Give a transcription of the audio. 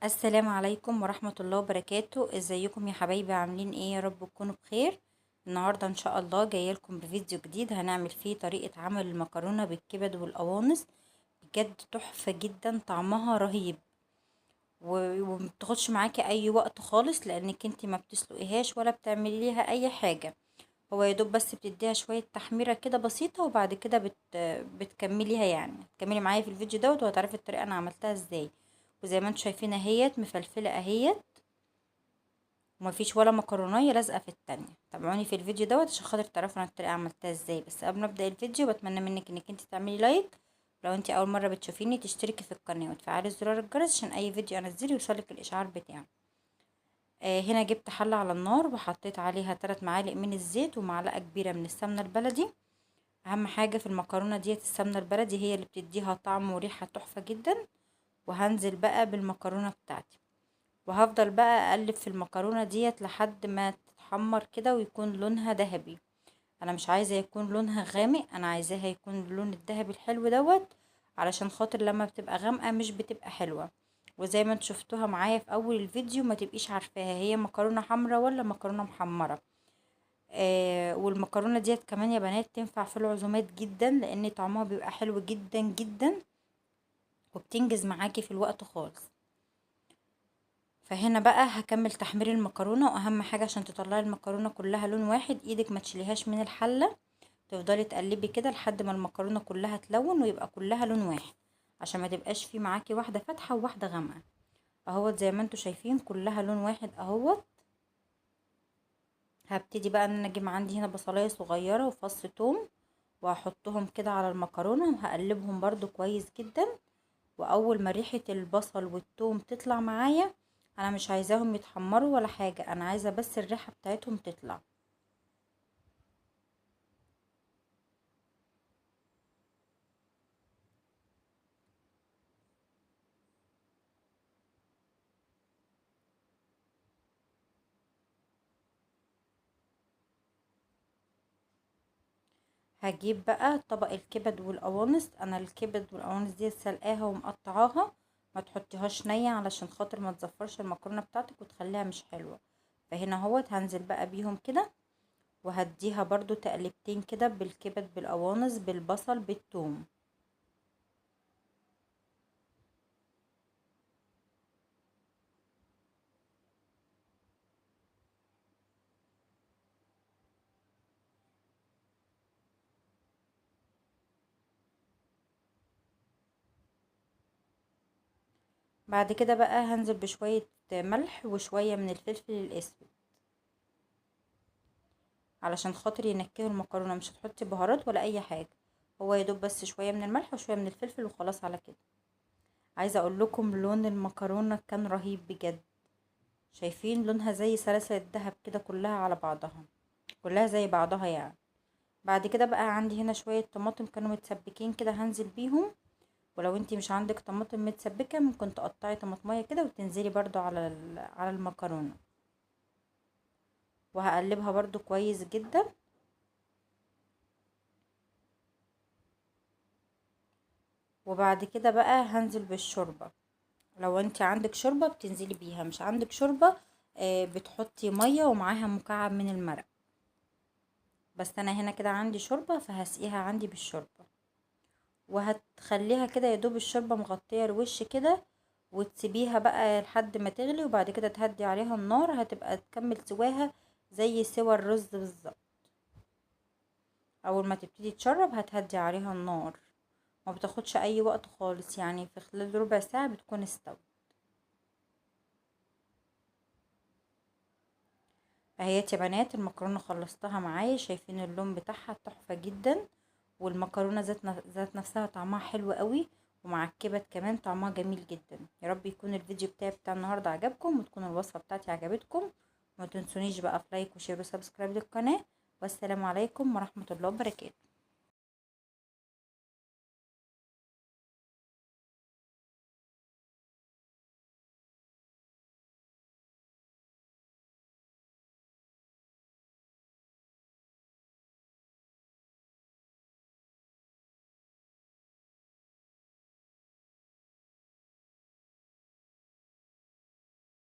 السلام عليكم ورحمة الله وبركاته. ازيكم يا حبايبي؟ عاملين ايه؟ يا رب تكونوا بخير. النهاردة ان شاء الله جاية لكم بفيديو جديد هنعمل فيه طريقة عمل المكرونة بالكبد والقوانص. بجد تحفة جدا، طعمها رهيب ومبتاخدش معاكي اي وقت خالص، لانك انتي ما بتسلقيهاش ولا بتعملي ليها اي حاجة. هو يدوب بس بتديها شوية تحميرة كده بسيطة، وبعد كده بتكمليها، يعني تكملي معايا في الفيديو دوت وهتعرفي الطريقة انا عملتها ازاي. وزي ما انتم شايفين اهيت مفلفلة اهيت، ومفيش ولا مكرونية لازقة في التانية. تابعوني في الفيديو دوت عشان خاطر تعرفوا انا الطريقة عملتها ازاي. بس قبل ما ابدأ الفيديو بتمنى منك انك انت تعملي لايك، لو انت اول مرة بتشوفيني تشتركي في القناة وتفعلي زرار الجرس عشان اي فيديو انزله يوصلك الاشعار بتاعه. هنا جبت حلة على النار وحطيت عليها 3 معالق من الزيت ومعلقة كبيرة من السمنة البلدي. اهم حاجة في المكرونة ديت السمنة البلدي، هي اللي بتديها طعم وريحة تحفة جدا. وهنزل بقى بالمكرونة بتاعتي، وهفضل بقى اقلب في المكرونة ديت لحد ما تتحمر كده ويكون لونها ذهبي. انا مش عايزة يكون لونها غامق، انا عايزاها يكون اللون الذهبي الحلو دوت، علشان خاطر لما بتبقى غامقة مش بتبقى حلوة. وزي ما انتوا شفتوها معايا في اول الفيديو ما تبقيش عارفاها هي مكرونة حمرا ولا مكرونة محمرة. والمكرونة ديت كمان يا بنات تنفع في العزومات جدا، لان طعمها بيبقى حلو جدا جدا وبتنجز معاكي في الوقت خالص. فهنا بقى هكمل تحمير المكرونة، واهم حاجة عشان تطلعي المكرونة كلها لون واحد ايدك ما تشيليهاش من الحلة، تفضلي تقلبي كده لحد ما المكرونة كلها تلون ويبقى كلها لون واحد، عشان ما تبقاش في معاكي واحدة فاتحة وواحدة غامقة. اهوت زي ما انتوا شايفين كلها لون واحد اهوت. هبتدي بقى ان انا اجيب عندي هنا بصلاية صغيرة وفص توم، وهحطهم كده على المكرونة وهقلبهم برضو كويس جدا. واول ما ريحة البصل والثوم تطلع معايا، انا مش عايزاهم يتحمروا ولا حاجة، انا عايزة بس الريحة بتاعتهم تطلع. هجيب بقى طبق الكبد والقوانص. انا الكبد والقوانص دي سلقاها ومقطعاها، ما تحطيهاش نية علشان خاطر ما تزفرش المكرونة بتاعتك وتخليها مش حلوة. فهنا اهوت هنزل بقى بيهم كده، وهديها برضو تقلبتين كده بالكبد بالقوانص بالبصل بالثوم. بعد كده بقى هنزل بشوية ملح وشوية من الفلفل الاسود علشان خاطر ينكهوا المكرونة، مش هتحطي بهارات ولا اي حاجة، هو يدوب بس شوية من الملح وشوية من الفلفل وخلاص على كده. عايزة اقول لكم لون المكرونة كان رهيب بجد. شايفين لونها زي سلاسل الذهب كده كلها على بعضها، كلها زي بعضها يعني. بعد كده بقى عندي هنا شوية طماطم كانوا متسبكين كده هنزل بيهم. ولو انتي مش عندك طماطم متسبكة ممكن تقطعي طماطمية كده وتنزلي برضو على المكرونة. وهقلبها برضو كويس جدا. وبعد كده بقى هنزل بالشوربة. لو انت عندك شوربة بتنزلي بيها، مش عندك شوربة بتحطي مية ومعاها مكعب من المرق. بس انا هنا كده عندي شوربة فهسقيها عندي بالشوربة، وهتخليها كده يدوب الشوربة مغطية الوش كده، وتسيبيها بقى لحد ما تغلي، وبعد كده تهدي عليها النار هتبقى تكمل سواها زي سوا الرز بالظبط. اول ما تبتدي تشرب هتهدي عليها النار، ما بتاخدش اي وقت خالص، يعني في خلال ربع ساعة بتكون استوت. اهيت يا بنات المكرونه خلصتها معايا، شايفين اللون بتاعها تحفه جدا. والمكرونه ذات نفسها طعمها حلو قوي، ومع الكبد كمان طعمها جميل جدا. يا رب يكون الفيديو بتاعي بتاع النهارده عجبكم، وتكون الوصفه بتاعتي عجبتكم. ما تنسونيش بقى في لايك وشير وسبسكرايب للقناه. والسلام عليكم ورحمه الله وبركاته.